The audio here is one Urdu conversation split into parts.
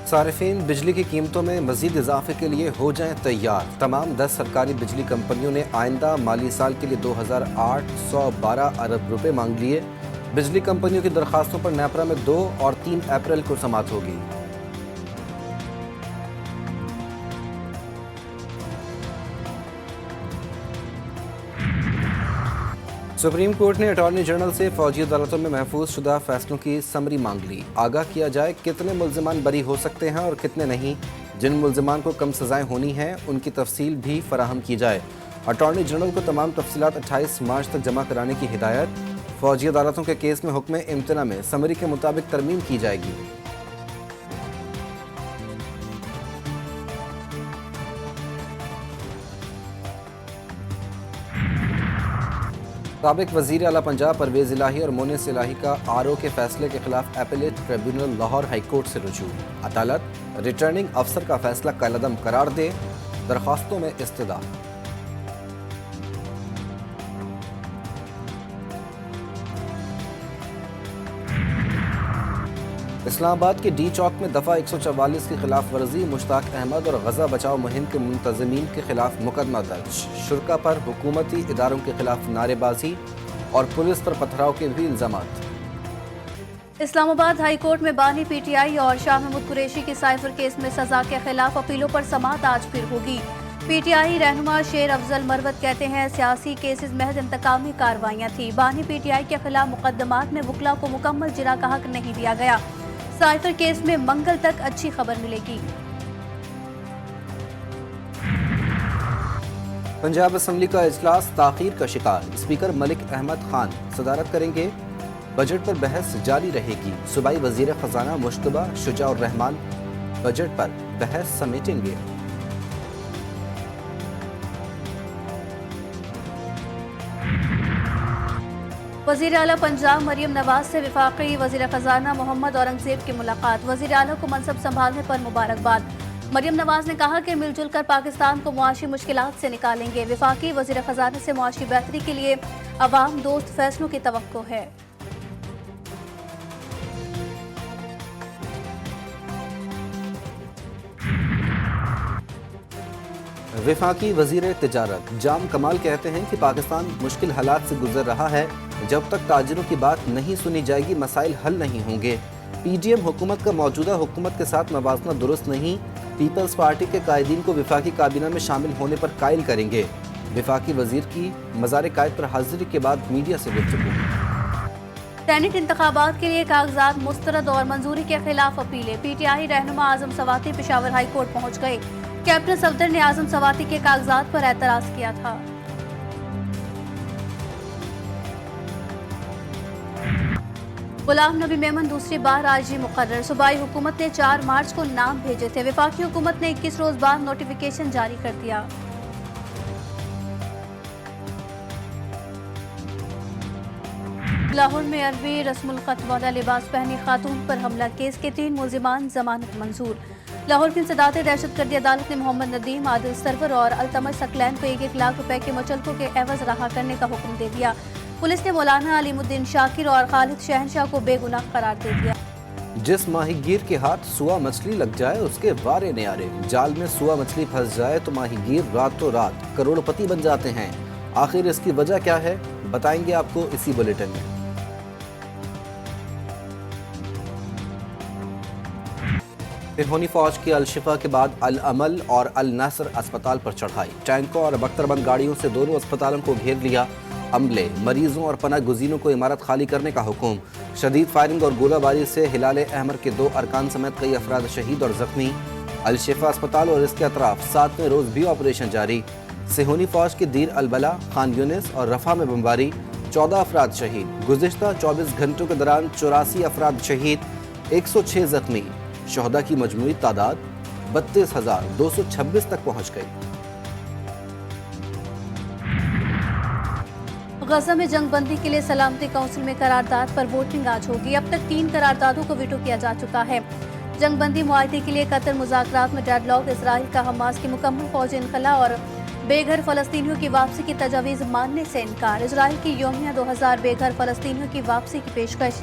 صارفین بجلی کی قیمتوں میں مزید اضافے کے لیے ہو جائیں تیار۔ تمام 10 سرکاری بجلی کمپنیوں نے آئندہ مالی سال کے لیے 2812 ارب روپے مانگ لیے۔ بجلی کمپنیوں کی درخواستوں پر نیپرا میں 2 اور 3 اپریل کو سماعت ہوگی۔ سپریم کورٹ نے اٹارنی جنرل سے فوجی عدالتوں میں محفوظ شدہ فیصلوں کی سمری مانگ لی۔ آگاہ کیا جائے کتنے ملزمان بری ہو سکتے ہیں اور کتنے نہیں۔ جن ملزمان کو کم سزائیں ہونی ہیں ان کی تفصیل بھی فراہم کی جائے۔ اٹارنی جنرل کو تمام تفصیلات 28 مارچ تک جمع کرانے کی ہدایت۔ فوجی عدالتوں کے کیس میں حکم امتناع میں سمری کے مطابق ترمیم کی جائے گی۔ سابق وزیر اعلیٰ پنجاب پرویز الہی اور مونس الہی کا آر او کے فیصلے کے خلاف appellate tribunal Lahore high court سے رجوع۔ عدالت ریٹرننگ افسر کا فیصلہ کالعدم قرار دے، درخواستوں میں استدعا۔ اسلام آباد کے ڈی چوک میں دفعہ 144 کی خلاف ورزی، مشتاق احمد اور غزہ بچاؤ مہم کے منتظمین کے خلاف مقدمہ درج۔ شرکا پر حکومتی اداروں کے خلاف نعرے بازی اور پولیس پر پتھراؤ کے بھی الزامات۔ اسلام آباد ہائی کورٹ میں بانی پی ٹی آئی اور شاہ محمود قریشی کی سائفر کیس میں سزا کے خلاف اپیلوں پر سماعت آج پھر ہوگی۔ پی ٹی آئی رہنما شیر افضل مروت کہتے ہیں سیاسی کیسز محض انتقامی کارروائیاں تھیں۔ بانی پی ٹی آئی کے خلاف مقدمات میں وکلاء کو مکمل جرا کا حق نہیں دیا گیا۔ سائفر کیس میں منگل تک اچھی خبر ملے گی۔ پنجاب اسمبلی کا اجلاس تاخیر کا شکار، اسپیکر ملک احمد خان صدارت کریں گے۔ بجٹ پر بحث جاری رہے گی۔ صوبائی وزیر خزانہ مشتبہ شجاع الرحمان بجٹ پر بحث سمیٹیں گے۔ وزیر اعلیٰ پنجاب مریم نواز سے وفاقی وزیر خزانہ محمد اورنگزیب کی ملاقات۔ وزیر اعلیٰ کو منصب سنبھالنے پر مبارکباد۔ مریم نواز نے کہا کہ مل جل کر پاکستان کو معاشی مشکلات سے نکالیں گے۔ وفاقی وزیر خزانہ سے معاشی بہتری کے لیے عوام دوست فیصلوں کی توقع ہے۔ وفاقی وزیر تجارت جام کمال کہتے ہیں کہ پاکستان مشکل حالات سے گزر رہا ہے۔ جب تک تاجروں کی بات نہیں سنی جائے گی مسائل حل نہیں ہوں گے۔ پی ڈی ایم حکومت کا موجودہ حکومت کے ساتھ موازنہ درست نہیں۔ پیپلز پارٹی کے قائدین کو وفاقی کابینہ میں شامل ہونے پر قائل کریں گے۔ وفاقی وزیر کی مزار قائد پر حاضری کے بعد میڈیا سے گفتگو۔ سینیٹ انتخابات کے لیے کاغذات مسترد اور منظوری کے خلاف اپیلیں۔ پی ٹی آئی رہنما اعظم سواتی پشاور ہائی کورٹ پہنچ گئے۔ کیپٹن صفدر نے اعظم سواتی کے کاغذات پر اعتراض کیا تھا۔ غلام نبی میمن دوسری بار آئی جی مقرر۔ صوبائی حکومت نے 4 مارچ کو نام بھیجے تھے۔ وفاقی حکومت نے 21 روز بعد نوٹیفیکیشن جاری کر دیا۔ لاہور میں عربی رسم الخط والا لباس پہنی خاتون پر حملہ، کیس کے 3 ملزمان ضمانت منظور۔ لاہور کی انسداد دہشت گردی عدالت نے محمد ندیم، عادل سرور اور التمش ثقلین کو 1-1 لاکھ روپے کے مچلکوں کے عوض رہا کرنے کا حکم دے دیا۔ پولیس نے مولانا علیم الدین شاکر اور خالد شہنشاہ کو بے گناہ قرار دے دیا۔ جس ماہی گیر کے ہاتھ سوا مچھلی لگ جائے اس کے وارے نیارے۔ جال میں سوا مچھلی پھنس جائے تو ماہی گیر راتوں رات کروڑ پتی بن جاتے ہیں۔ آخر اس کی وجہ کیا ہے بتائیں گے آپ کو اسی بلیٹن میں۔ پھرہونی فوج کی الشفا کے بعد العمل اور النصر اسپتال پر چڑھائی، ٹینکوں اور بختربند گاڑیوں سے دونوں اسپتالوں کو گھیر لیا۔ عملے، مریضوں اور پناہ گزینوں کو عمارت خالی کرنے کا حکم۔ شدید فائرنگ اور گولہ باری سے ہلال احمر کے 2 ارکان سمیت کئی افراد شہید اور زخمی۔ الشفا اسپتال اور اس کے اطراف 7ویں روز بھی آپریشن جاری۔ سہونی فوج کے دیر البلا، خان یونس اور رفح میں بمباری، 14 افراد شہید۔ گزشتہ 24 گھنٹوں کے دوران 84 افراد شہید، 106 زخمی۔ شہداء کی مجموعی تعداد 32,226 تک پہنچ گئی۔ غزہ میں جنگ بندی کے لیے سلامتی کونسل میں قرارداد پر ووٹنگ آج ہوگی۔ اب تک 3 قراردادوں کو ویٹو کیا جا چکا ہے۔ جنگ بندی معاہدے کے لیے قطر مذاکرات میں ڈیڈ لاک، اسرائیل کا حماس کی مکمل فوجی انخلا اور بے گھر فلسطینیوں کی واپسی کی تجاویز ماننے سے انکار۔ اسرائیل کی یومیہ 2000 بے گھر فلسطینیوں کی واپسی کی پیشکش۔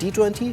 T20